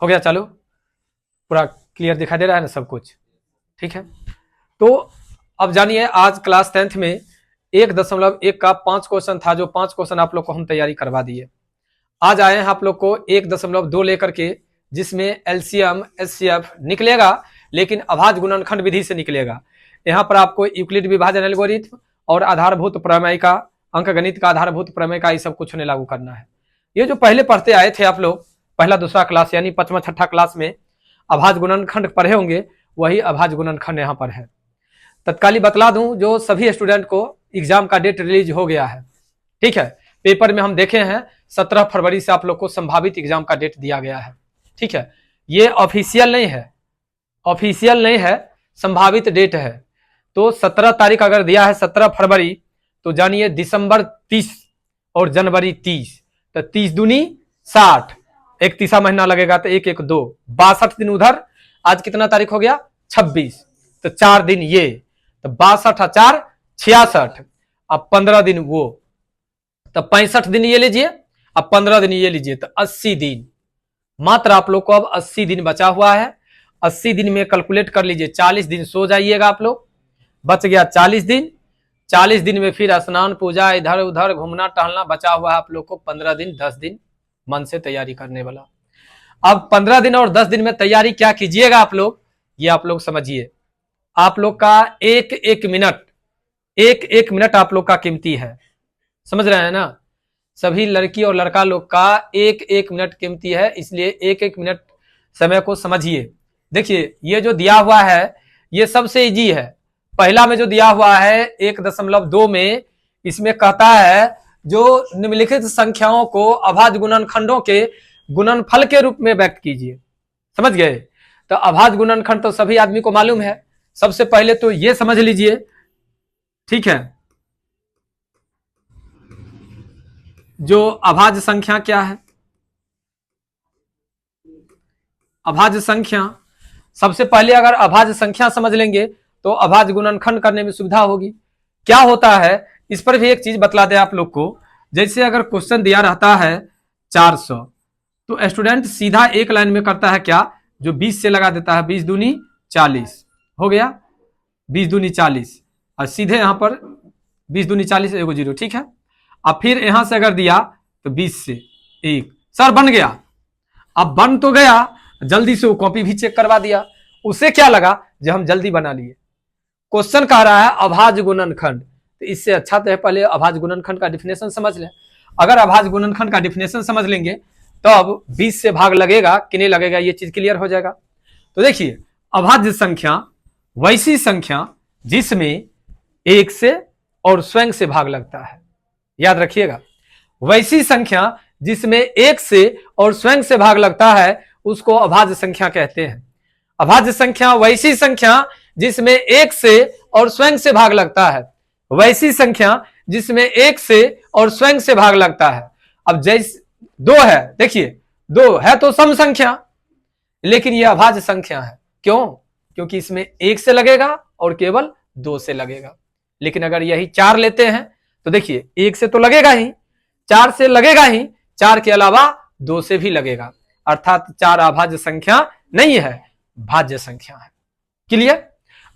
हो गया, चलो पूरा क्लियर दिखाई दे रहा है ना सब कुछ, ठीक है। तो अब जानिए आज क्लास 10th में 1.1 का 5 क्वेश्चन था, जो 5 क्वेश्चन आप लोग को हम तैयारी करवा दिए। आज आए हैं आप लोग को 1.2 लेकर के, जिसमें एलसीएम एचसीएफ निकलेगा, लेकिन अभाज्य गुणनखंड विधि से निकलेगा। यहाँ पर आपको यूक्लिड विभाजन एल्गोरिथम और आधारभूत प्रमेय का, अंकगणित का आधारभूत प्रमेय का, ये सब कुछ उन्हें लागू करना है। ये जो पहले पढ़ते आए थे आप लोग, पहला दूसरा क्लास यानी 5वां 6ठा क्लास में अभाज्य गुणनखंड पढ़े होंगे, वही अभाज्य गुणनखंड यहाँ पर है। तत्काली बतला दूं, जो सभी स्टूडेंट को एग्जाम का डेट रिलीज हो गया है, ठीक है। पेपर में हम देखे हैं 17 फरवरी से आप लोग को संभावित एग्जाम का डेट दिया गया है, ठीक है। ये ऑफिशियल नहीं है, ऑफिशियल नहीं है, संभावित डेट है। तो 17 तारीख अगर दिया है 17 फरवरी, तो जानिए दिसंबर 30 और जनवरी 30, तो 30 दूनी 60, 31वां महीना लगेगा, तो 1 1 2 62 दिन उधर। आज कितना तारीख हो गया? 26, तो 4 दिन ये, तो 62 4 66, अब 15 दिन वो, तो 65 दिन ये लीजिए, अब 15 दिन ये लीजिए, तो 80 दिन। मात्र आप लोग को अब 80 दिन बचा हुआ है। 80 दिन में कैलकुलेट कर लीजिए, 40 दिन सो जाइएगा आप लोग, बच गया 40 दिन। 40 दिन में फिर स्नान पूजा इधर उधर घूमना टहलना, बचा हुआ है आप लोग को 15 दिन 10 दिन मन से तैयारी करने वाला। अब 15 दिन और 10 दिन में तैयारी क्या कीजिएगा आप लोग, ये आप लोग समझिए। आप लोग का एक एक मिनट आप लोग का कीमती है, समझ रहे हैं ना। सभी लड़की और लड़का लोग का एक एक मिनट कीमती है, इसलिए एक एक मिनट समय को समझिए। देखिए ये जो दिया हुआ है ये सबसे इजी है। पहला में जो दिया हुआ है 1.2 में, इसमें कहता है जो निम्नलिखित संख्याओं को अभाज्य गुणनखंडों के गुणनफल के रूप में व्यक्त कीजिए, समझ गए। तो अभाज्य गुणनखंड तो सभी आदमी को मालूम है। सबसे पहले तो ये समझ लीजिए, ठीक है, जो अभाज्य संख्या क्या है। अभाज्य संख्या, सबसे पहले अगर अभाज्य संख्या समझ लेंगे तो अभाज्य गुणनखंड करने में सुविधा होगी। क्या होता है इस पर भी एक चीज बतला दे आप लोग को। जैसे अगर क्वेश्चन दिया रहता है 400, तो स्टूडेंट सीधा एक लाइन में करता है क्या, जो 20 से लगा देता है, 20 दूनी 40 हो गया, 20 दूनी 40, और सीधे यहां पर 20 दूनी 40 एगो 0, ठीक है। अब फिर यहां से अगर दिया तो 20 से 1, सर बन गया। अब बन तो गया, जल्दी से वो कॉपी भी चेक करवा दिया। उसे क्या लगा जब हम जल्दी बना लिए। क्वेश्चन कह रहा है अभाज्य गुणनखंड, तो इससे अच्छा तो है पहले अभाज्य गुणनखंड का डिफिनेशन समझ लें। अगर अभाज्य गुणनखंड का डिफिनेशन समझ लेंगे तो अब 20 से भाग लगेगा कि नहीं लगेगा, ये चीज क्लियर हो जाएगा। तो देखिए अभाज्य संख्या वैसी संख्या जिसमें 1 से और स्वयं से भाग लगता है, याद रखिएगा। वैसी संख्या जिसमें 1 से और स्वयं से भाग लगता है उसको अभाज्य संख्या कहते हैं। अभाज्य संख्या वैसी संख्या जिसमें 1 से और स्वयं से भाग लगता है, वैसी संख्या जिसमें 1 से और स्वयं से भाग लगता है। अब जैसे 2 है, देखिए 2 है तो सम संख्या, लेकिन यह अभाज्य संख्या है। क्यों? क्योंकि इसमें 1 से लगेगा और केवल 2 से लगेगा। लेकिन अगर यही 4 लेते हैं तो देखिए 1 से तो लगेगा ही, 4 से लगेगा ही, 4 के अलावा 2 से भी लगेगा, अर्थात 4 अभाज्य संख्या नहीं है, भाज्य संख्या है। क्लियर?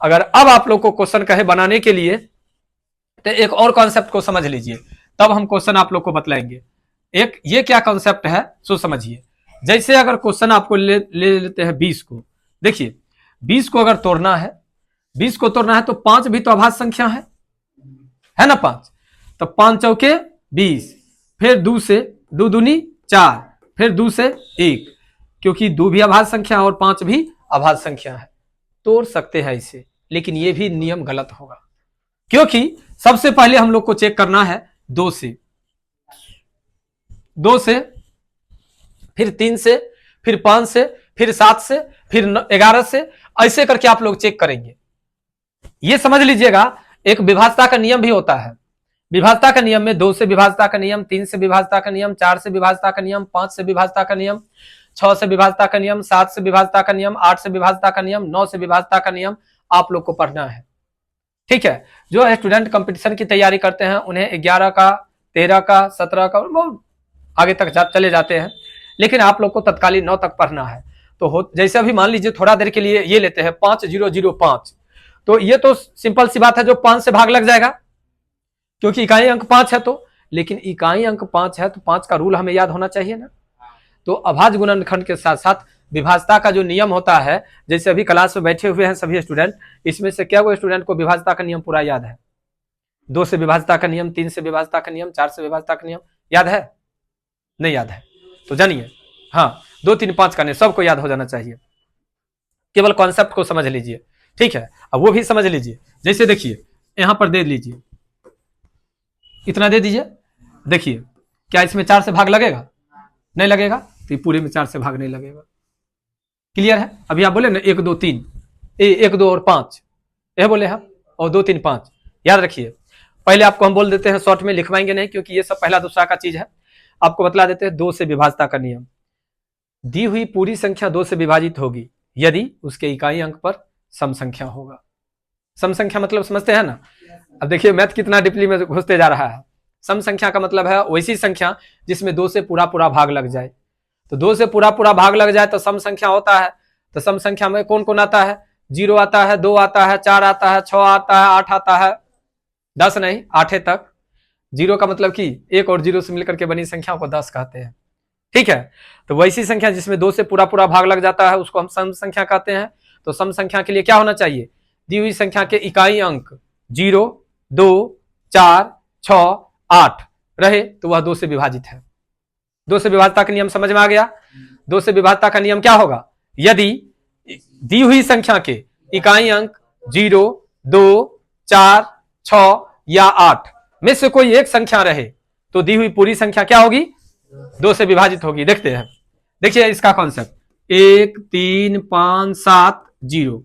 अगर अब आप लोग को क्वेश्चन कहे बनाने के लिए तो एक और कॉन्सेप्ट को समझ लीजिए, तब हम क्वेश्चन आप लोग को बतलाएंगे। एक ये क्या कॉन्सेप्ट है सो समझिए। जैसे अगर क्वेश्चन आपको ले लेते हैं 20 को, देखिए 20 को अगर तोड़ना है, 20 को तोड़ना है तो 5 भी तो अभाज्य संख्या है ना, 5, तो 5 चौके 20, फिर 2 से 2 दूनी 4, फिर 2 से 1, क्योंकि 2 भी अभाज्य संख्या और 5 भी अभाज्य संख्या है। तोड़ सकते हैं इसे, लेकिन यह भी नियम गलत होगा, क्योंकि सबसे पहले हम लोग को चेक करना है 2 से, 2 से, फिर 3 से, फिर 5 से, फिर 7 से, फिर 11 से, ऐसे करके आप लोग चेक करेंगे। ये समझ लीजिएगा एक विभाज्यता का नियम भी होता है। विभाज्यता का नियम में 2 से विभाज्यता का नियम, 3 से विभाज्यता का नियम, 4 से विभाज्यता का नियम, 5 से विभाज्यता का नियम, 6 से विभाज्यता का नियम, 7 से विभाज्यता का नियम, 8 से विभाज्यता का नियम, 9 से विभाज्यता का नियम आप लोग को पढ़ना है, ठीक है। जो स्टूडेंट कंपटीशन की तैयारी करते हैं उन्हें 11 का, 13 का, 17 का, बहुत आगे तक चले जाते हैं, लेकिन आप लोग को तत्कालीन 9 तक पढ़ना है। तो जैसे अभी मान लीजिए थोड़ा देर के लिए ये लेते हैं 5005, तो ये तो सिंपल सी बात है, जो 5 से भाग लग जाएगा क्योंकि इकाई अंक 5 है। तो लेकिन इकाई अंक 5 है तो 5 का रूल हमें याद होना चाहिए ना। तो अभाज्य गुणनखंड के साथ साथ विभाज्यता का जो नियम होता है, जैसे अभी क्लास में बैठे हुए हैं सभी स्टूडेंट, इसमें से क्या वो स्टूडेंट को विभाज्यता का नियम पूरा याद है? 2 से विभाज्यता का नियम, 3 से विभाज्यता का नियम, 4 से विभाज्यता का नियम याद है? नहीं याद है तो जानिए, हाँ 2 3 5 का नियम सबको याद हो जाना चाहिए, केवल कॉन्सेप्ट को समझ लीजिए, ठीक है। अब वो भी समझ लीजिए, जैसे देखिए यहां पर दे लीजिए, इतना दे दीजिए, देखिए क्या इसमें 4 से भाग लगेगा? नहीं लगेगा, तो पूरे में 4 से भाग नहीं लगेगा। क्लियर है? अभी आप बोले ना 1 2 3, 1 2 और 5, यह बोले हम, और 2 3 5 याद रखिए। पहले आपको हम बोल देते हैं, शॉर्ट में लिखवाएंगे नहीं क्योंकि ये सब पहला दूसरा का चीज है। आपको बतला देते हैं 2 से विभाज्यता का नियम। दी हुई पूरी संख्या 2 से विभाजित होगी यदि उसके इकाई अंक पर सम संख्या होगा। सम संख्या मतलब समझते हैं ना? अब देखिए मैथ कितना डीपली में घुसते जा रहा है। सम संख्या का मतलब है वैसी संख्या जिसमें 2 से पूरा पूरा भाग लग जाए। तो 2 से पूरा पूरा भाग लग जाए तो सम संख्या होता है। तो सम संख्या में कौन कौन आता है? 0 आता है, 2 आता है, 4 आता है, 6 आता है, 8 आता है, 10 नहीं 8 तक। 0 का मतलब कि 1 और 0 से मिलकर के बनी संख्या को 10 कहते हैं, ठीक है। तो वैसी संख्या जिसमें 2 से पूरा पूरा भाग लग जाता है उसको हम सम संख्या कहते हैं। तो सम संख्या के लिए क्या होना चाहिए? दी हुई संख्या के इकाई अंक 0 2 4 6 8 रहे तो वह 2 से विभाजित है। 2 से विभाज्यता का नियम समझ में आ गया? 2 से विभाज्यता का नियम क्या होगा? यदि दी हुई संख्या के इकाई अंक 0 2 4 6 या 8 में से कोई एक संख्या रहे तो दी हुई पूरी संख्या क्या होगी? 2 से विभाजित होगी। देखते हैं, देखिए इसका कॉन्सेप्ट 1 3 5 7 0।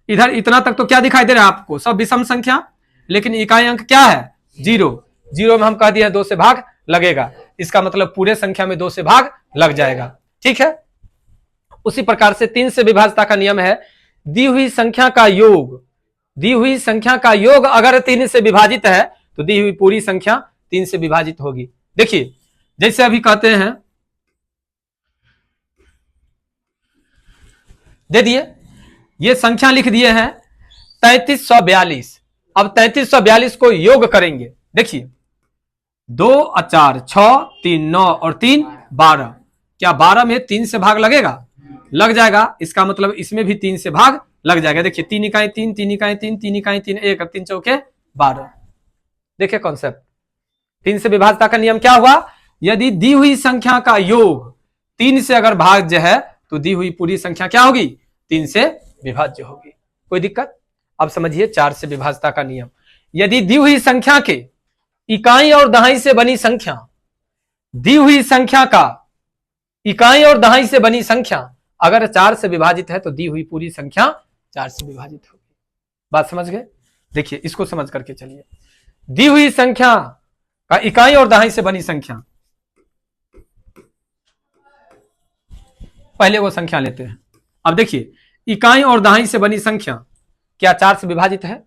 इधर इतना तक तो क्या दिखाई दे रहा है आपको? सब विषम संख्या, लेकिन इकाई अंक क्या है? 0। 0 में हम कह दिया 2 से भाग लगेगा, इसका मतलब पूरे संख्या में 2 से भाग लग जाएगा, ठीक है। उसी प्रकार से 3 से विभाज्यता का नियम है, दी हुई संख्या का योग, दी हुई संख्या का योग अगर 3 से विभाजित है तो दी हुई पूरी संख्या 3 से विभाजित होगी। देखिए जैसे अभी कहते हैं, दे दिए, ये संख्या लिख दिए हैं 3342। अब 3342 को योग करेंगे। देखिए 2 और 4 6 3 9 और 3 12। क्या 12 में 3 से भाग लगेगा? लग जाएगा, इसका मतलब इसमें भी 3 से भाग लग जाएगा। देखिए 3 इकाई 3 3 इकाई 3 3 इकाई 3 1 3 चौके 12। देखिए कॉन्सेप्ट, 3 से विभाज्यता का नियम क्या हुआ? यदि दी हुई संख्या का योग 3 से अगर भाज्य है तो दी हुई पूरी संख्या क्या होगी? 3 से विभाज्य होगी। कोई दिक्कत? अब समझिए 4 से विभाज्यता का नियम, यदि दी हुई संख्या के इकाई और दहाई से बनी संख्या, दी हुई संख्या का इकाई और दहाई से बनी संख्या अगर 4 से विभाजित है तो दी हुई पूरी संख्या 4 से विभाजित होगी। बात समझ गए? देखिए इसको समझ करके चलिए, दी हुई संख्या का इकाई और दहाई से बनी संख्या, पहले वो संख्या लेते हैं। अब देखिए इकाई और दहाई से बनी संख्या क्या 4 से विभाजित है?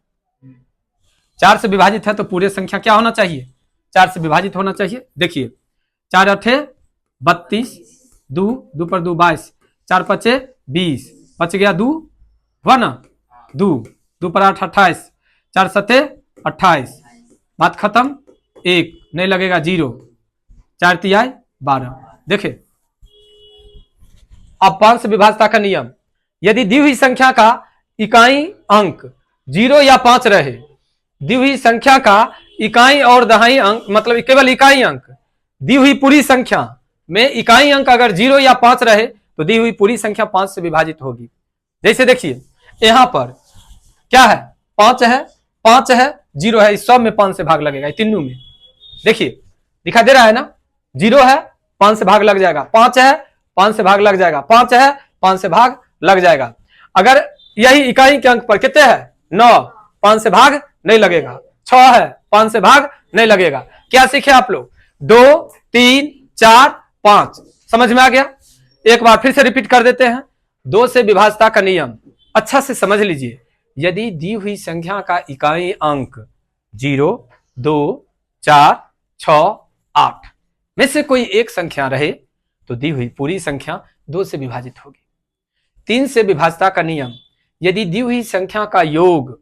4 से विभाजित है तो पूरे संख्या क्या होना चाहिए? 4 से विभाजित होना चाहिए। देखिए 4 8 32, 2 पर 2 22, 4 5 20, बच गया 2 हुआ ना, 2 पर 8 28, 4 7 28, बात खत्म। 1 नहीं लगेगा 0, 4 तिहाई 12। देखे अब 5 से विभाज्यता का नियम, यदि दी हुई संख्या का इकाई अंक 0 या 5 रहे, दी हुई संख्या का इकाई और दहाई अंक मतलब केवल इकाई अंक, दी हुई पूरी संख्या में इकाई अंक अगर 0 या 5 रहे तो दी हुई पूरी संख्या 5 से विभाजित होगी। जैसे देखिए यहां पर क्या है? 5 है, 5 है, 0 है, इस सब में 5 से भाग लगेगा, तीनों में। देखिए दिखाई दे रहा है ना, 0 है 5 से भाग लग जाएगा, 5 है 5 से भाग लग जाएगा, 5 है 5 से भाग लग जाएगा। अगर यही इकाई के अंक पर कितने है? 9, 5 से भाग नहीं लगेगा। 6 है 5 से भाग नहीं लगेगा। क्या सीखे आप लोग? 2 3 4 5। समझ में आ गया? एक बार फिर से रिपीट कर देते हैं, 2 से विभाज्यता का नियम अच्छा से समझ लीजिए। यदि दी हुई संख्या का इकाई अंक 0 2 4 6 8 में से कोई एक संख्या रहे तो दी हुई पूरी संख्या 2 से विभाजित होगी। 3 से विभाजता का नियम, यदि दी हुई संख्या का योग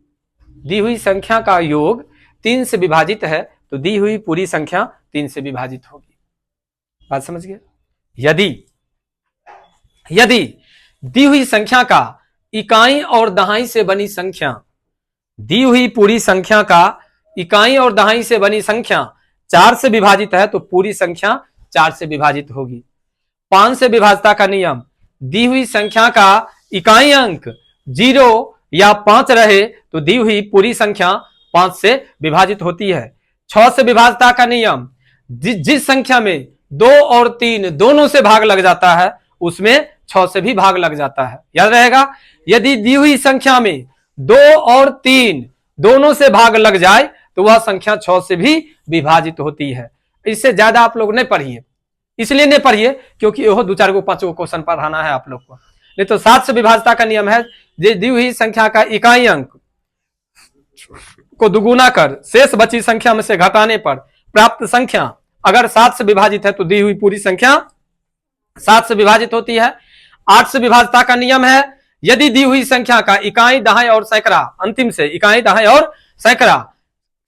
3 से विभाजित है तो दी हुई पूरी संख्या 3 से विभाजित होगी। बात समझ गए? यदि दी हुई संख्या का इकाई और दहाई से बनी संख्या, दी हुई पूरी संख्या का इकाई और दहाई से बनी संख्या 4 से विभाजित है तो पूरी संख्या 4 से विभाजित होगी। 5 से विभाजता का नियम, दी हुई संख्या का इकाई अंक 0 या 5 रहे तो दी हुई पूरी संख्या 5 से विभाजित होती है। 6 से विभाजता का नियम, जिस संख्या में 2 और 3 दोनों से भाग लग जाता है उसमें 6 से भी भाग लग जाता है। याद रहेगा, यदि दी हुई संख्या में 2 और 3 दोनों से भाग लग जाए तो वह संख्या 6 से भी विभाजित होती है। इससे ज्यादा आप लोग नहीं पढ़िए, इसलिए नहीं पढ़िए क्योंकि वो 2-4 को 5 क्वेश्चन पढ़ाना है आप लोग को। नहीं तो 7 से विभाजता का नियम है, दी हुई संख्या का इकाई अंक को दुगुना कर शेष बची संख्या में से घटाने पर प्राप्त संख्या अगर 7 से विभाजित है तो दी हुई पूरी संख्या 7 से विभाजित होती है। 8 से विभाजता का नियम है, यदि दी हुई संख्या का इकाई दहाई और सैकड़ा, अंतिम से इकाई दहाई और सैकड़ा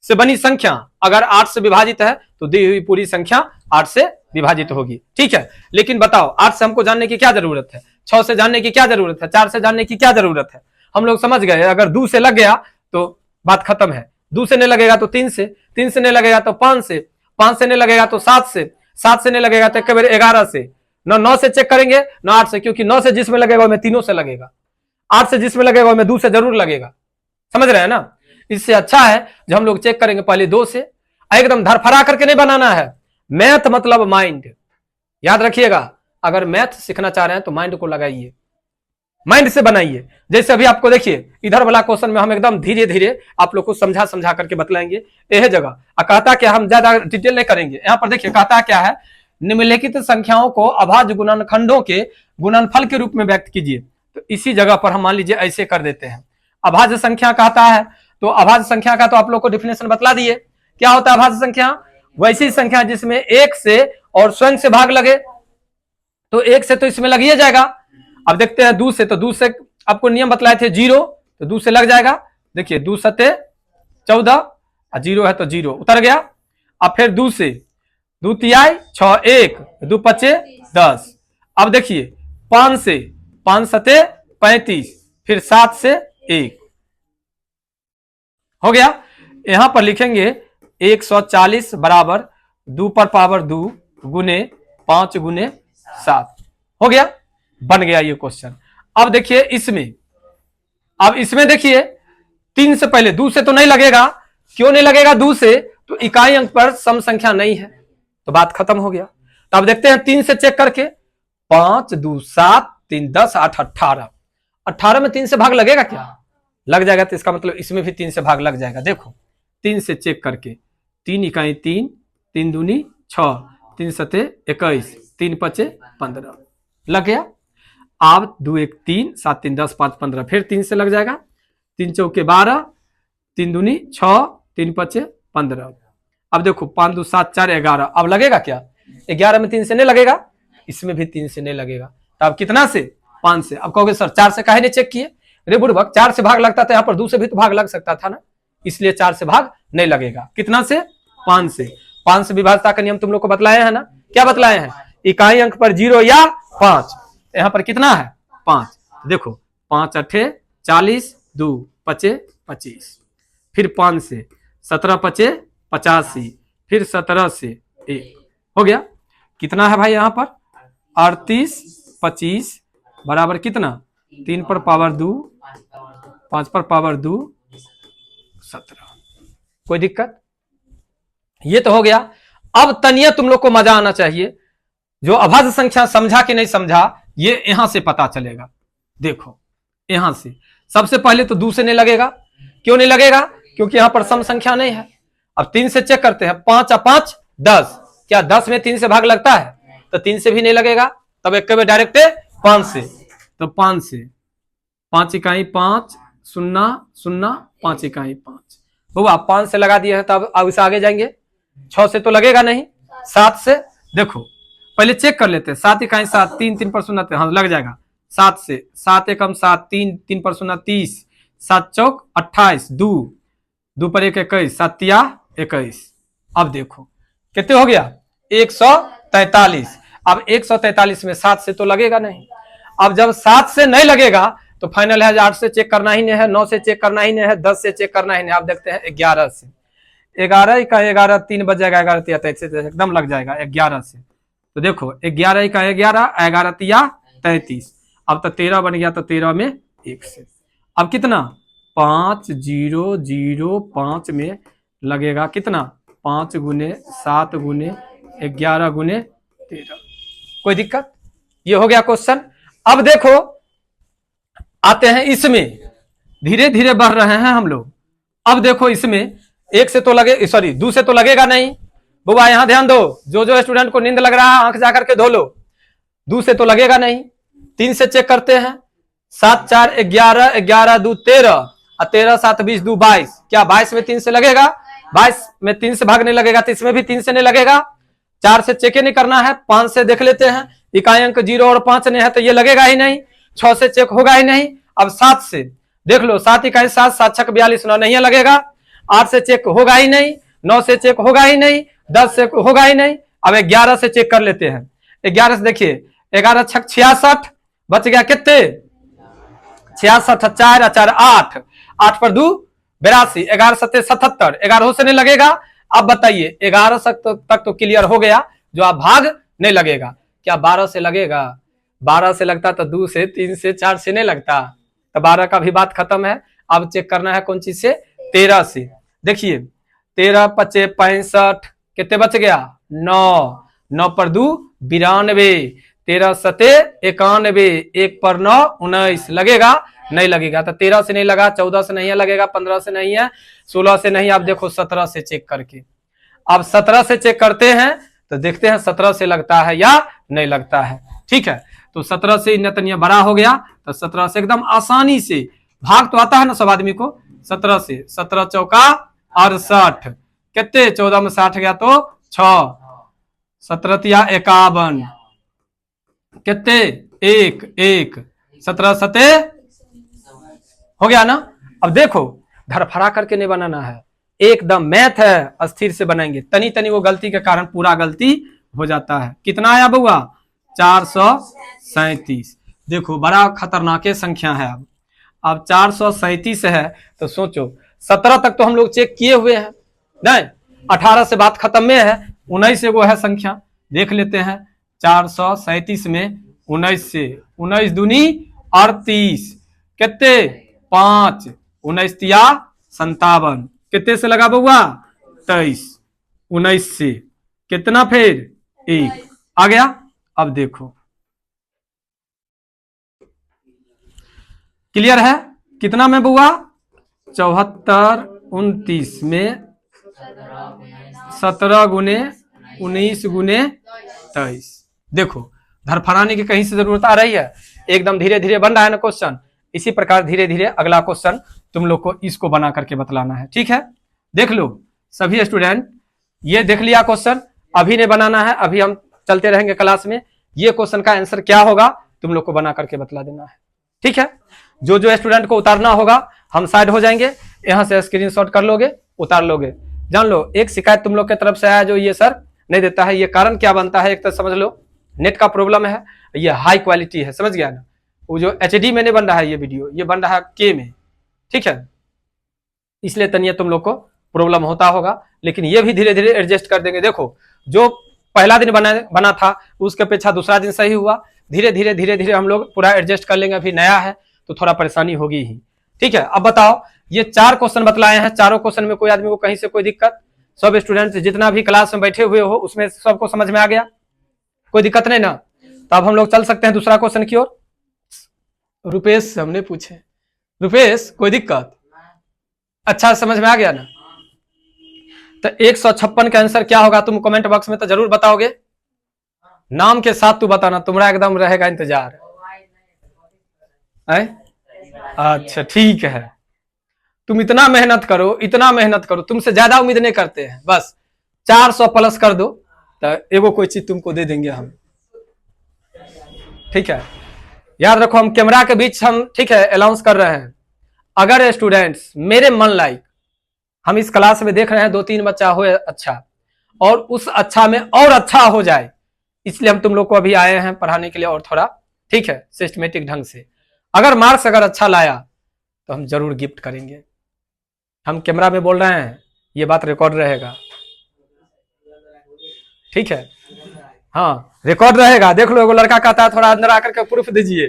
से बनी संख्या अगर 8 से विभाजित है तो दी हुई पूरी संख्या 8 से विभाजित होगी। ठीक है, लेकिन बताओ 8 से हमको जानने की क्या जरूरत है, 6 से जानने की क्या जरूरत है, 4 से जानने की क्या जरूरत है? हम लोग समझ गए, अगर 2 से लग गया तो बात खत्म है। 2 से नहीं लगेगा तो 3 से, 3 से नहीं लगेगा तो 5 से, 5 से नहीं लगेगा तो 7 से, 7 से नहीं लगेगा तो एक बार 11 से, 9 से चेक करेंगे, 8 से, क्योंकि 9 से जिसमें लगेगा उसमें 3 से लगेगा, 8 से जिसमें लगेगा उसमें 2 से जरूर लगेगा। समझ रहे हैं ना? इससे अच्छा है जो हम लोग चेक करेंगे पहले 2 से, एकदम धरफरा करके नहीं बनाना है। मैथ मतलब माइंड, याद रखिएगा। अगर मैथ सीखना चाह रहे हैं तो माइंड को लगाइए, माइंड से बनाइए। जैसे अभी आपको देखिए इधर वाला क्वेश्चन में हम एकदम धीरे धीरे आप लोग को समझा समझा करके बतलाएंगे यह जगह। कहता क्या, हम ज्यादा डिटेल नहीं करेंगे। यहाँ पर देखिए कहता क्या है, निम्नलिखित संख्याओं को अभाज्य गुणनखंडों के गुणनफल के रूप में व्यक्त कीजिए। तो इसी जगह पर हम मान लीजिए ऐसे कर देते हैं। अभाज्य संख्या कहता है तो अभाज्य संख्या का तो आप लोग को डिफिनेशन बतला दिए। क्या होता है अभाज्य संख्या? वैसी संख्या जिसमें 1 से और स्वयं से भाग लगे। तो 1 से तो इसमें लग ही जाएगा। अब देखते हैं 2 से, तो 2 से आपको नियम बतलाए थे 0, तो 2 से लग जाएगा। देखिए 2 सते 14 और 0 है तो 0 उतर गया। अब फिर 2 से, 2 तिहाई 6, 1, 2 पचे 10। अब देखिए 5 से, 5 सते 35, फिर 7 से 1 हो गया। यहां पर लिखेंगे 140 बराबर 2 पर पावर 2 गुने 5 गुने 7 हो गया, बन गया ये क्वेश्चन। अब देखिए इसमें, अब इसमें देखिए 3 से पहले 2 से तो नहीं लगेगा। क्यों नहीं लगेगा 2 से? तो इकाई अंक पर सम संख्या नहीं है, तो बात खत्म हो गया। तो अब देखते हैं 3 से चेक करके, 5 2 7 3 10 8 18, 18 में 3 से भाग लगेगा क्या? लग जाएगा। तो इसका मतलब इसमें भी 3 से भाग लग जाएगा। देखो 3 से चेक करके, 3 इकाई 3, 3 दूनी 6, 3 सते 21, 3 पचे 15 लग गया। अब 2 1 3, 7 3 10, 5 15, फिर 3 से लग जाएगा। 3 चौके 12, 3 दूनी 6, 3 पचे 15। अब देखो 5 2 7 4 11, अब लगेगा क्या? 11 में 3 से नहीं लगेगा, इसमें भी 3 से नहीं लगेगा। तो अब कितना से? 5 से। अब कहोगे सर 4 से काहे नहीं चेक किए? रे बुड़बक, 4 से भाग लगता था, यहाँ पर 2 से भी तो भाग लग सकता था ना, इसलिए 4 से भाग नहीं लगेगा। कितना से? 5 से। 5 से विभाजता का नियम तुम लोग को बतलाए हैं ना? क्या बतलाए हैं? इकाई अंक पर 0 या 5। यहाँ पर कितना है? 5। देखो 5 8 40, 2 पचे 25, फिर 5 से 17 पचे 85, फिर 17 से 1 हो गया। कितना है भाई यहाँ पर? 38 25 बराबर कितना? 3 पर पावर 2, 5 पर पावर 2, 17। कोई दिक्कत? ये तो हो गया। अब तनिया तुम लोग को मजा आना चाहिए। जो अभाज्य संख्या समझा कि नहीं समझा ये यहां से पता चलेगा। देखो यहां से सबसे पहले तो 2 से नहीं लगेगा। क्यों नहीं लगेगा? क्योंकि यहां पर सम संख्या नहीं है। अब 3 से चेक करते हैं, 5 और 5 10, क्या 10 में 3 से भाग लगता है? तो 3 से भी नहीं लगेगा। तब एक डायरेक्ट 5 से, तो 5 से 5 इकाई 5 0 0 5 इकाई 5 हुआ। 5 से लगा दिए हैं, तब अब इसे आगे जाएंगे। 6 से तो लगेगा नहीं, 7 से। देखो पहले चेक कर लेते हैं। 7 इकाई 7, 3 3 पर शून्य, हाँ लग जाएगा 7 से। 7 एकम 7, 3 3 पर शून्य 30, 7 चौक 28, 2 2 पर 1 21, 7 तिया 21। अब देखो कितने हो गया 143। अब 143 में 7 से तो लगेगा नहीं। अब जब 7 से नहीं लगेगा तो फाइनल है 8 से चेक करना ही नहीं है, 9 से चेक करना ही नहीं है, 10 से चेक करना ही नहीं। आप देखते हैं 11 से, 11 का 11 3 बज जाएगा, 11 तिया 33 से एकदम लग जाएगा 11 से। तो देखो 11 का 11, 11 तिया 33। अब तो 13 बन गया, तो 13 में 1 से। अब कितना 5 0 0 5 में लगेगा कितना 5 गुने 7 गुने 11 गुने 13। कोई दिक्कत? ये हो गया क्वेश्चन। अब देखो आते हैं इसमें, धीरे धीरे बढ़ रहे हैं हम लोग। अब देखो इसमें 1 से तो लगे, सॉरी 2 से तो लगेगा नहीं। बुआ यहां ध्यान दो, जो स्टूडेंट को नींद लग रहा है आंख जाकर के धो लो। 2 से तो लगेगा नहीं। 3 से चेक करते हैं। 7 4 11, 11 2 13 और 13 7 20 2 22। क्या 22 में 3 से लगेगा? 22 में 3 से भागने लगेगा, तो इसमें भी 3 से नहीं लगेगा। 4 से चेक ही नहीं करना है। 5 से देख लेते हैं, इकाई अंक 0 और 5 ने है तो ये लगेगा ही नहीं। 6 से चेक होगा ही नहीं। अब 7 से देख लो, 7 इकाई 7, 7 छक 42, 9 नहीं लगेगा। 8 से चेक होगा ही नहीं, 9 से चेक होगा ही नहीं, 10 से होगा ही नहीं। अब 11 से चेक कर लेते हैं। 11 से देखिए, 11 छक 66, बच गया कितने 66, 4 4 8, 8 पर 2 82, 11 7 77, 11 से नहीं लगेगा। अब बताइए 11 तक तो क्लियर हो गया, जो आप भाग नहीं लगेगा। क्या 12 से लगेगा? 12 से लगता तो 2 से 3 से 4 से नहीं लगता, तो 12 का भी बात खत्म है। अब चेक करना है कौन चीज से? 13 से। देखिए 13 25 65, कितने बच गया 9, 9 पर 2 92, 13 सते 91, 1 पर 9 19, लगेगा नहीं लगेगा। तो 13 से नहीं लगा, 14 से नहीं है लगेगा, 15 से नहीं है, 16 से नहीं। आप देखो 17 से चेक करके। अब 17 से चेक करते हैं तो देखते हैं 17 से लगता है या नहीं लगता है। ठीक है, तो 17 से नतनिया बड़ा हो गया, तो 17 से एकदम आसानी से भाग तो आता है ना सब आदमी को। 17 से 17 चौका 68, कितने 14 में 60 गया तो 6, 17 तिया 51, कितने 1 1, 17 सते हो गया ना। अब देखो धरफड़ा करके नहीं बनाना है, एकदम मैथ है, अस्थिर से बनाएंगे। तनी तनी वो गलती के कारण पूरा गलती हो जाता है। कितना आया बउआ? 437। देखो बड़ा खतरनाक संख्या है। अब 437 है तो सोचो 17 तक तो हम लोग चेक किए हुए हैं नहीं, 18 से बात खत्म में है। 19 से वो है संख्या, देख लेते हैं। 437 में 19 से 19 दूनी 38, कितने 5, 19 तिया 57, कितने से लगा बउआ 23, 19 से कितना फिर 1 आ गया। अब देखो क्लियर है? कितना में बुआ 74 29 में 17 गुने 19 गुने 23। देखो धरफड़ाने की कहीं से जरूरत आ रही है? एकदम धीरे धीरे बन रहा है ना क्वेश्चन। इसी प्रकार धीरे धीरे अगला क्वेश्चन तुम लोग को इसको बना करके बतलाना है। ठीक है, देख लो सभी स्टूडेंट, ये देख लिया क्वेश्चन, अभी नहीं बनाना है, अभी हम चलते रहेंगे क्लास में। ये क्वेश्चन का आंसर क्या होगा तुम लोग को बना करके बतला देना है। ठीक है, जो स्टूडेंट को उतारना होगा हम साइड हो जाएंगे, यहां से स्क्रीनशॉट कर लोगे, उतार लोगे। जान लो एक शिकायत तुम लोग की तरफ से आया जो ये सर नहीं देता है, ये कारण क्या बनता है? एक तो समझ लो नेट का प्रॉब्लम है, ये हाई क्वालिटी है, समझ गया ना। वो जो HD में नहीं बन रहा है ये वीडियो, ये बन रहा है K में। ठीक है, इसलिए तनिया तुम लोग को प्रॉब्लम होता होगा, लेकिन ये भी धीरे धीरे एडजस्ट कर देंगे। देखो जो पहला दिन बना था उसके अपेक्षा दूसरा दिन सही हुआ। धीरे धीरे धीरे धीरे हम लोग पूरा एडजस्ट कर लेंगे। अभी नया है तो थोड़ा परेशानी होगी ही। ठीक है, अब बताओ ये 4 क्वेश्चन बतलाए हैं, चारों क्वेश्चन में कोई आदमी को कहीं से कोई दिक्कत? सब स्टूडेंट जितना भी क्लास में बैठे हुए हो उसमें सबको समझ में आ गया? कोई दिक्कत नहीं ना? तो अब हम लोग चल सकते हैं दूसरा क्वेश्चन की ओर। रुपेश से हमने पूछे, रुपेश कोई दिक्कत? अच्छा समझ में आ गया ना? तो 156 का आंसर क्या होगा तुम कमेंट बॉक्स में तो जरूर बताओगे। नाम के साथ तू बताना, तुम्हारा एकदम रहेगा इंतजार है? अच्छा ठीक है, तुम इतना मेहनत करो, इतना मेहनत करो, तुमसे ज्यादा उम्मीद नहीं करते हैं। बस 400 प्लस कर दो तो एगो कोई चीज तुमको दे देंगे हम। ठीक है, याद रखो हम कैमरा के बीच हम ठीक है अनाउंस कर रहे हैं। अगर स्टूडेंट्स मेरे मन लाइक हम इस क्लास में देख रहे हैं 2-3 बच्चा हो अच्छा, और उस अच्छा में और अच्छा हो जाए, इसलिए हम तुम लोग को अभी आए हैं पढ़ाने के लिए और थोड़ा ठीक है सिस्टमेटिक ढंग से। अगर मार्क्स अगर अच्छा लाया तो हम जरूर गिफ्ट करेंगे। हम कैमरा में बोल रहे हैं, ये बात रिकॉर्ड रहेगा, ठीक है, हाँ रिकॉर्ड रहेगा। देख लो एगो लड़का कहता है थोड़ा अंदर आकर के प्रूफ दीजिए,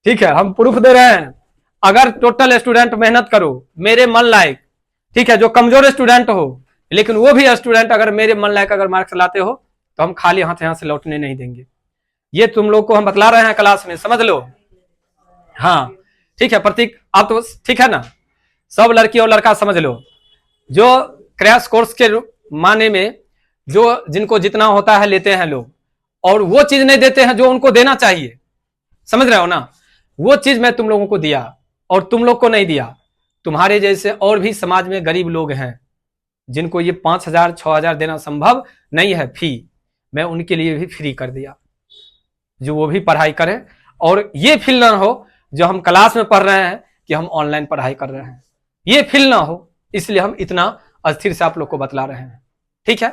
ठीक है हम प्रूफ दे रहे हैं। अगर टोटल स्टूडेंट मेहनत करो मेरे मन लायक, ठीक है, जो कमजोर स्टूडेंट हो लेकिन वो भी स्टूडेंट अगर मेरे मन लायक अगर मार्क्स लाते हो तो हम खाली हाथ यहां से लौटने नहीं देंगे। ये तुम लोग को हम बतला रहे हैं क्लास में, समझ लो। हाँ ठीक है प्रतीक, आप तो ठीक है ना, सब लड़की और लड़का समझ लो। जो क्रैश कोर्स के माने में जो जिनको जितना होता है लेते हैं लोग, और वो चीज नहीं देते हैं जो उनको देना चाहिए, समझ रहे हो ना। वो चीज मैं तुम लोगों को दिया और तुम लोग को नहीं दिया। तुम्हारे जैसे और भी समाज में गरीब लोग हैं जिनको ये 5,000 6,000 देना संभव नहीं है फी, मैं उनके लिए भी फ्री कर दिया, जो वो भी पढ़ाई करें और ये फील ना हो जो हम क्लास में पढ़ रहे हैं कि हम ऑनलाइन पढ़ाई कर रहे हैं, ये फील ना हो, इसलिए हम इतना अस्थिर से आप लोग को बतला रहे हैं। ठीक है,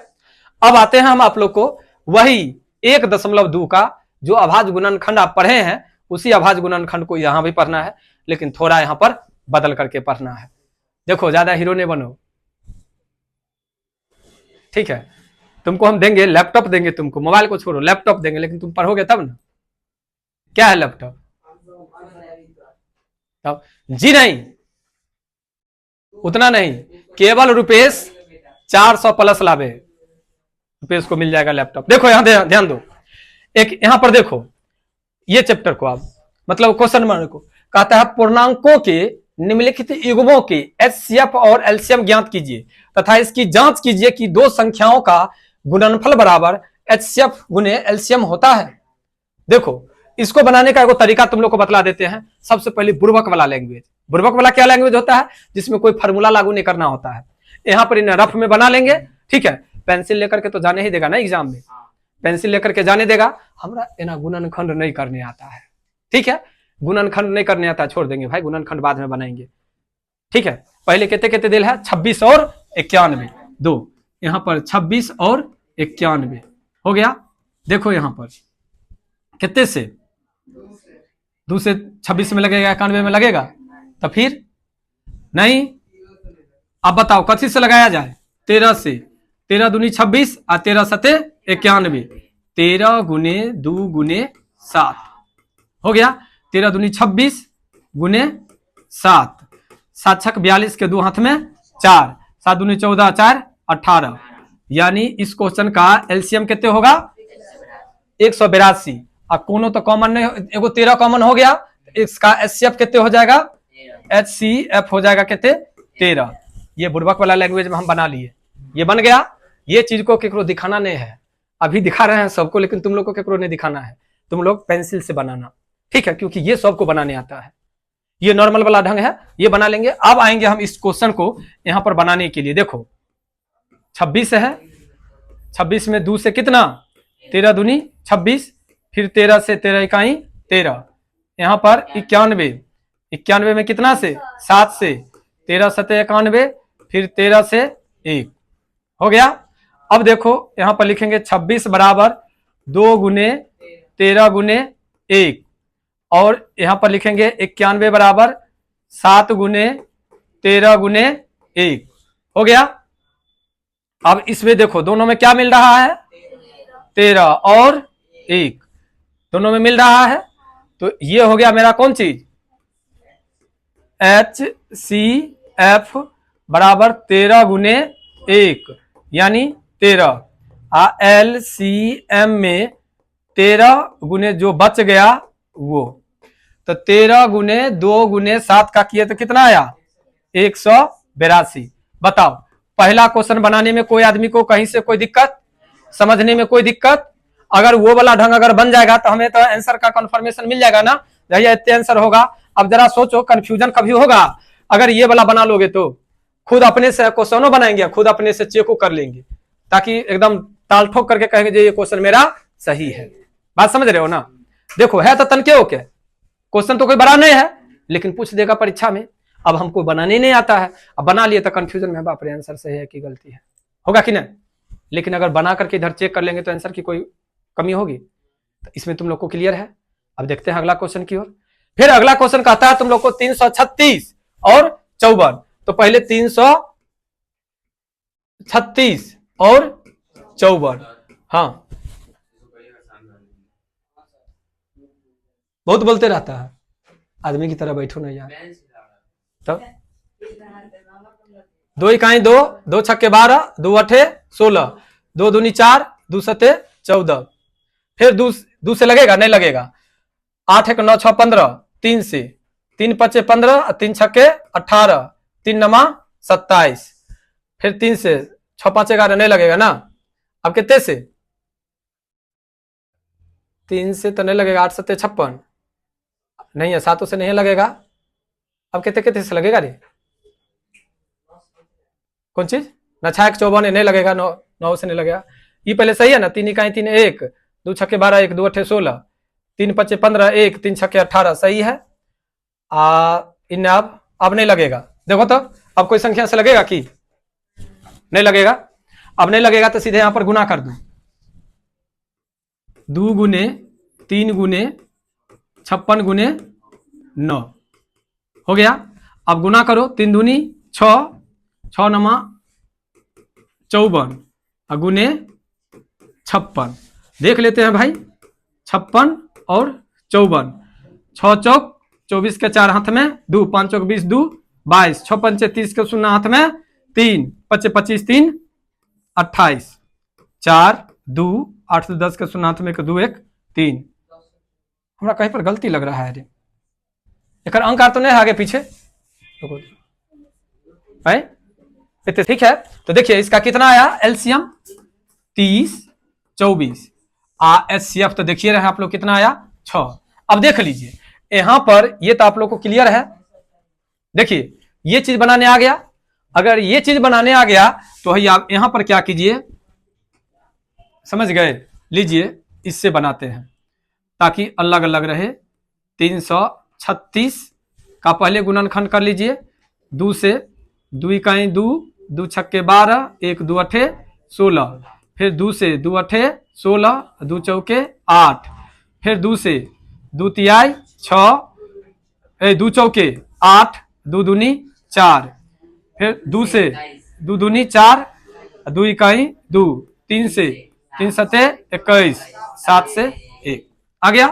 अब आते हैं हम आप लोग को वही 1.2 का जो अभाज्य गुणनखंड आप पढ़े हैं, उसी अभाज्य गुणनखंड को यहां भी पढ़ना है, लेकिन थोड़ा यहां पर बदल करके पढ़ना है। देखो ज्यादा हीरो नहीं बनो, ठीक है। तुमको हम देंगे लैपटॉप देंगे, तुमको मोबाइल को छोड़ो लैपटॉप देंगे, लेकिन तुम पढ़ोगे तब ना। क्या है लैपटॉप? तब जी नहीं, उतना नहीं, केवल रुपीस 400 प्लस लाभे रुपीस को मिल जाएगा लैपटॉप। देखो यहां ध्यान दो, एक यहां पर देखो ये चैप्टर को आप मतलब क्वेश्चन नंबर को कहता है पूर्णांकों के निम्नलिखित युग्मों के एचसीएफ और एलसीएम ज्ञात कीजिए तथा इसकी जांच कीजिए कि दो संख्याओं का गुणनफल बराबर एचसीएफ गुने एलसीएम होता है। देखो इसको बनाने का एक तरीका तुम लोग को बतला देते हैं। सबसे पहले बुर्बक वाला लैंग्वेज। बुर्बक वाला क्या लैंग्वेज होता है? जिसमें कोई फार्मूला लागू नहीं करना होता है। यहां पर इन्हें रफ में बना लेंगे, ठीक है। पेंसिल लेकर के तो जाने ही देगा ना एग्जाम में, पेंसिल लेकर के जाने देगा। हमरा इना गुणनखंड नहीं करने आता है, ठीक है, गुणनखंड नहीं करने आता, छोड़ देंगे भाई, गुणनखंड बाद में बनाएंगे, ठीक है। पहले कितने कितने दिल है? 26 और 91, दो यहां पर 26 और 91 हो गया। देखो यहां पर कितने से? 2 से 26 में लगेगा, 91 में लगेगा, तो फिर नहीं। अब बताओ कथी से लगाया जाए? 13 से। 13 दूनी 26 और 13 सते 91, 13 गुने 2 गुने 7 हो गया। 13 दूनी 26 गुने 7, 7 छक 42 के 2 हाथ में 4, 7 दूनी 14, 4 18, यानी इस क्वेश्चन का एलसीएम कितने होगा? 182। अब कोनो तो कॉमन नहीं, एगो 13 कॉमन हो गया, इसका एचसीएफ कितने हो जाएगा? एचसीएफ हो जाएगा कितने? 13। ये बुर्बक वाला लैंग्वेज में हम बना लिए, ये बन गया। ये चीज को केकरो दिखाना नहीं है, अभी दिखा रहे हैं सबको, लेकिन तुम लोग को केकरो नहीं दिखाना है, तुम लोग पेंसिल से बनाना, ठीक है, क्योंकि ये सबको बनाने आता है। ये नॉर्मल वाला ढंग है, ये बना लेंगे। अब आएंगे हम इस क्वेश्चन को यहां पर बनाने के लिए। देखो 26 है, 26 में 2 से कितना? 13 दूनी 26, फिर 13 से 13 इकाई 13, यहां पर 91, 91 में कितना से? 7 से, 13 सते 91, फिर 13 से 1 हो गया। अब देखो यहां पर लिखेंगे 26 बराबर 2 गुने 13 गुने 1, और यहां पर लिखेंगे 91 बराबर 7 गुने 13 गुने 1 हो गया। अब इसमें देखो दोनों में क्या मिल रहा है? 13 और 1 दोनों में मिल रहा है, तो ये हो गया मेरा कौन चीज? एचसीएफ बराबर 13 गुने 1 यानी 13, एलसीएम में 13 गुने जो बच गया वो, तो 13 गुने 2 गुने 7 का किए तो कितना आया? 182। बताओ पहला क्वेश्चन बनाने में कोई आदमी को कहीं से कोई दिक्कत, समझने में कोई दिक्कत? अगर वो वाला ढंग अगर बन जाएगा तो हमें तो आंसर का कंफर्मेशन मिल जाएगा ना, भैया इतने आंसर होगा। अब जरा सोचो कंफ्यूजन कभी होगा? अगर ये वाला बना लोगे तो खुद अपने से क्वेश्चनों बनाएंगे, खुद अपने से चेक कर लेंगे, ताकि एकदम ताल ठोक करके कहेंगे ये क्वेश्चन मेरा सही है। बात समझ रहे हो ना? देखो है तो तनके हो क्या, क्वेश्चन तो कोई बड़ा नहीं है लेकिन पूछ देगा परीक्षा में। अब हमको बनाने नहीं आता है, अब बना लिए तो कंफ्यूजन में बाप रे आंसर सही है कि गलती है, होगा कि नहीं। लेकिन अगर बना करके इधर चेक कर लेंगे तो आंसर की कोई कमी होगी। तो इसमें तुम लोग को क्लियर है। अब देखते हैं अगला क्वेश्चन की ओर। फिर अगला क्वेश्चन कहता है तुम लोग को 336 और 54। तो पहले 336 और 54। हाँ बहुत बोलते रहता है, आदमी की तरह बैठो नहीं यार। तब 2 इकाई 2, 2 छक्के 12, 2 अठे 16, 2 दूनी 4, 2 सते 14। फिर दो से लगेगा नहीं लगेगा, 8 1 9 6 15, 3 से 3 5 15, 3 छक्के 18, 3 नमा 27। फिर 3 से 6 5 11 नहीं लगेगा ना। अब कितने से, 3 से तो नहीं लगेगा, 8 सत्ते 56 नहीं है, 7 से नहीं लगेगा। अब कितने कितने से लगेगा रे, कौन चीज ना, 6 1 54 नहीं लगेगा, 9 से नहीं लगेगा। ये पहले सही है ना, 3 इकाई 3 1, 2 छक्के 12 1, 2 अठे 16, 3 5 15 1, 3 छक्के 18 सही है। इन्हें अब नहीं लगेगा। देखो तो अब कोई संख्या से लगेगा कि नहीं लगेगा। अब नहीं लगेगा तो सीधे यहां पर गुना कर दो, 2 गुने 3 गुने 56 गुने 9 हो गया। अब गुना करो, 3 दूनी 6, 6 नमा 54 गुने 56। देख लेते हैं भाई, 56 और 54, 6 चौक 24 के 4 हाथ में 2, 5 चौक 20 2 22, 6 पंचे 30 के 0 हाथ में 3, 5 25 3 28, 4 2 8 10 के 0 हाथ में 2 1 3। हमरा कहीं पर गलती लग रहा है रे, एक अंक तो नहीं है आगे पीछे है, ठीक है। तो देखिए इसका कितना आया एलसीएम 30 24, एचसीएफ तो देखिए रहे आप लोग कितना आया 6। अब देख लीजिए यहां पर ये तो आप लोग को क्लियर है। देखिए ये चीज बनाने आ गया, अगर ये चीज बनाने आ गया तो भाई आप यहां पर क्या कीजिए, समझ गए, लीजिए इससे बनाते हैं ताकि अलग अलग रहे। 336 का पहले गुणनखंड कर लीजिए, 2 से 2 इकाई 2, 2 छक्के 12, 1 2 अठे 16, फिर 2 से 2 अठे 16, 2 चौके 8, फिर 2 से 2 तिहाई 6, 2 चौके 8, 2 दूनी 4, फिर 2 से 2 दूनी 4, 2 इकाई 2, 3 से 3 सते 21, 7 से 1 आ गया।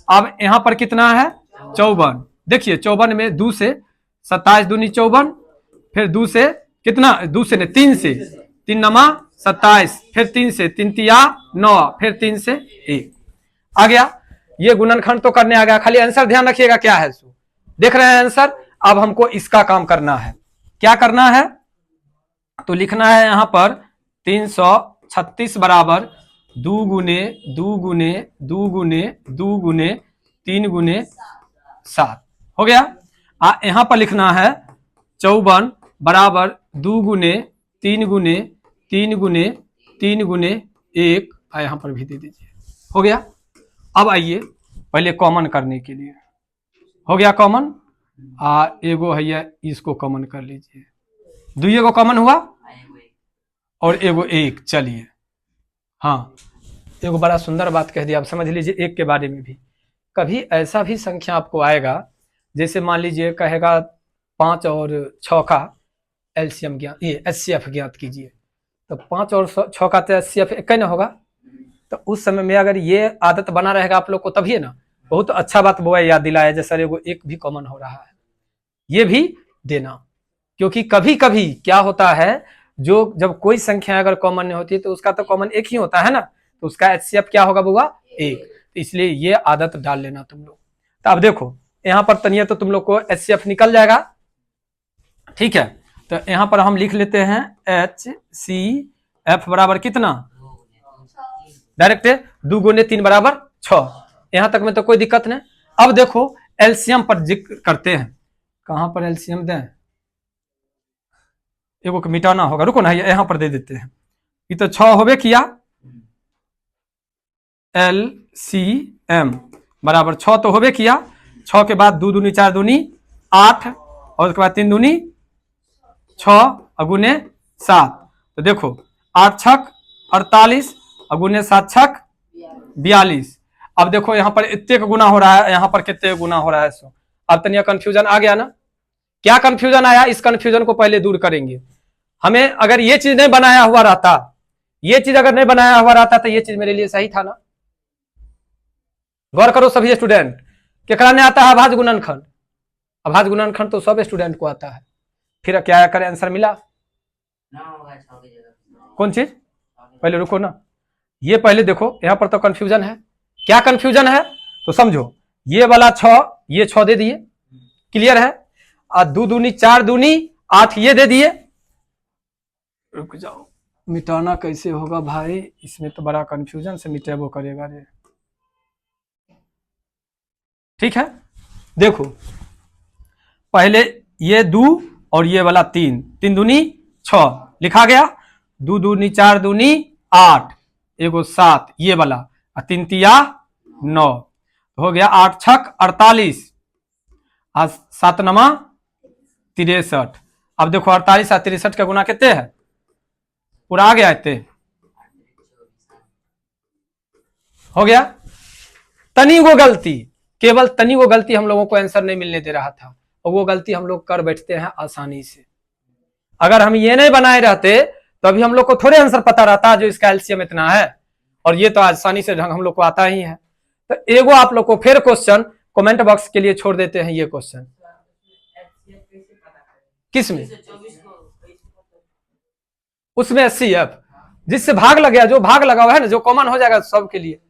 अब यहां पर कितना है 54। देखिए 54 में 2 से 27 दूनी 54, फिर 2 से कितना, 2 से 3 से 3 नमा 27, फिर 3 से 3 तिया 9, फिर 3 से 1 आ गया। ये गुणनखंड तो करने आ गया, खाली आंसर ध्यान रखिएगा क्या है, सो देख रहे हैं आंसर। अब हमको इसका काम करना है, क्या करना है, तो लिखना है यहां पर 336 बराबर 2 गुने 2 गुने 2 गुने 2 गुने 3 गुने 7 हो गया। यहां पर लिखना है 54 बराबर 2 गुने 3 गुने 3 गुने 3 गुने 1, यहां पर भी दे दीजिए, हो गया। अब आइए पहले कॉमन करने के लिए, हो गया कॉमन, एगो है इसको कॉमन कर लीजिए, 2 को कॉमन हुआ और एगो 1, चलिए हाँ एगो बड़ा सुंदर बात कह दिया। आप समझ लीजिए 1 के बारे में भी, कभी ऐसा भी संख्या आपको आएगा जैसे मान लीजिए कहेगा 5 और 6 का एलसीएम ज्ञात, ये एचसीएफ ज्ञात कीजिए, तो 5 और 6 का तो एचसीएफ एक ना होगा। तो उस समय में अगर ये आदत बना रहेगा आप लोग को तभी है ना, बहुत अच्छा बात वो याद दिलाया जैसे एगो 1 भी कॉमन हो रहा है, ये भी देना। क्योंकि कभी कभी क्या होता है, जो जब कोई संख्या अगर कॉमन नहीं होती है तो उसका तो कॉमन 1 ही होता है ना, तो उसका एचसीएफ क्या होगा बुआ 1, तो इसलिए ये आदत डाल लेना तुम लोग। तो अब देखो यहां पर तनिया तो तुम लोग को एचसीएफ निकल जाएगा, ठीक है। तो यहां पर हम लिख लेते हैं एचसीएफ बराबर कितना, डायरेक्ट 2 गुने 3 बराबर 6, यहां तक में तो कोई दिक्कत नहीं। अब देखो एलसीएम पर जिक्र करते हैं, कहां पर एलसीएम दें, एगो को मिटाना होगा, रुको ना यहां पर दे देते हैं, ये तो 6 होबे किया, एलसीएम बराबर 6 तो होबे किया। 6 के बाद 2 दूनी 4 दूनी 8 और उसके बाद 3 दूनी 6 और गुने 7। तो देखो 8 छक 48 और गुने 7 छक 42। अब देखो यहाँ पर इतने का गुना हो रहा है, यहाँ पर कितने गुना हो रहा है। सो अब तनिया कंफ्यूजन आ गया ना। क्या कंफ्यूजन आया, इस कंफ्यूजन को पहले दूर करेंगे। हमें अगर ये चीज नहीं बनाया हुआ रहता, ये चीज अगर नहीं बनाया हुआ रहता तो ये चीज मेरे लिए सही था ना। गौर करो सभी स्टूडेंट, केकरा ने आता है अभाज्य गुणनखंड? अभाज्य गुणनखंड तो सब स्टूडेंट को आता है। फिर क्या करें, आंसर मिला कौन चीज? पहले रुको ना, ये पहले देखो यहाँ पर तो कंफ्यूजन है। क्या कंफ्यूजन है तो समझो, ये वाला 6 ये 6 दे दिए, क्लियर है। और 2 दूनी 4 दूनी 8 ये दे दिए। रुक जाओ, मिटाना कैसे होगा भाई, इसमें तो बड़ा कंफ्यूजन से मिटेबो करेगा रे। ठीक है, देखो पहले ये 2 और ये वाला 3, 3 दूनी 6 लिखा गया। 2 दूनी 4 दूनी 8 एगो 7 ये वाला, और 3 तिया 9 हो गया। 8 छक 48 और 7 नमा 63। अब देखो 48 और 63 का गुना कितने है, पूरा आ गया इतने हो गया। तनी वो गलती, केवल तनी वो गलती हम लोगों को आंसर नहीं मिलने दे रहा था, और वो गलती हम लोग कर बैठते हैं आसानी से। अगर हम ये नहीं बनाए रहते तो अभी हम लोग को थोड़े आंसर पता रहता जो इसका एलसीएम इतना है, और ये तो आसानी से हम लोग को आता ही है। तो एगो आप लोग को फिर क्वेश्चन कमेंट बॉक्स के लिए छोड़ देते हैं। ये क्वेश्चन किसमें, उसमें HCF जिससे भाग लग गया, जो भाग लगा हुआ है ना, जो कॉमन हो जाएगा सबके लिए।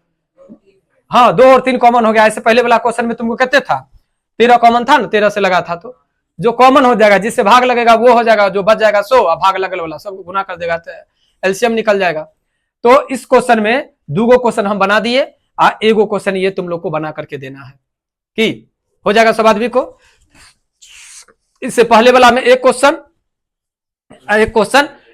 हाँ 2 और 3 कॉमन हो गया। ऐसे पहले वाला क्वेश्चन में तुमको कितने था, 13 कॉमन था ना, 13 से लगा था। तो जो कॉमन हो जाएगा, जिससे भाग लगेगा वो हो जाएगा, जो बच जाएगा सो, भाग लगल वाला सब गुना कर देगा तो एलसीएम निकल जाएगा। तो इस क्वेश्चन में 2 क्वेश्चन हम बना दिए, और एगो क्वेश्चन ये तुम लोग को बना करके देना है कि हो जाएगा सब आदमी को। इससे पहले वाला में एक क्वेश्चन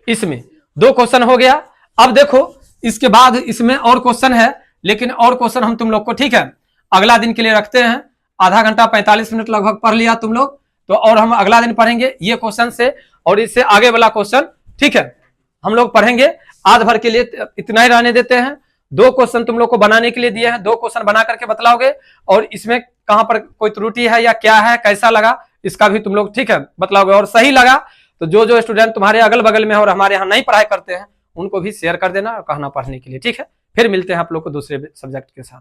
इसमें 2 क्वेश्चन हो गया। अब देखो इसके बाद इसमें और क्वेश्चन है, लेकिन और क्वेश्चन हम तुम लोग को ठीक है अगला दिन के लिए रखते हैं। आधा घंटा 45 मिनट लगभग पढ़ लिया तुम लोग, तो और हम अगला दिन पढ़ेंगे ये क्वेश्चन से, और इससे आगे वाला क्वेश्चन ठीक है हम लोग पढ़ेंगे। आज भर के लिए इतना ही रहने देते हैं। 2 क्वेश्चन तुम लोग को बनाने के लिए दिए हैं, 2 क्वेश्चन बना करके बतलाओगे, और इसमें कहां पर कोई त्रुटि है या क्या है, कैसा लगा इसका भी तुम लोग ठीक है बतलाओगे। और सही लगा तो जो स्टूडेंट तुम्हारे अगल बगल में और हमारे यहाँ नहीं पढ़ाई करते हैं उनको भी शेयर कर देना और कहना पढ़ने के लिए। ठीक है, फिर मिलते हैं आप लोग को दूसरे सब्जेक्ट के साथ।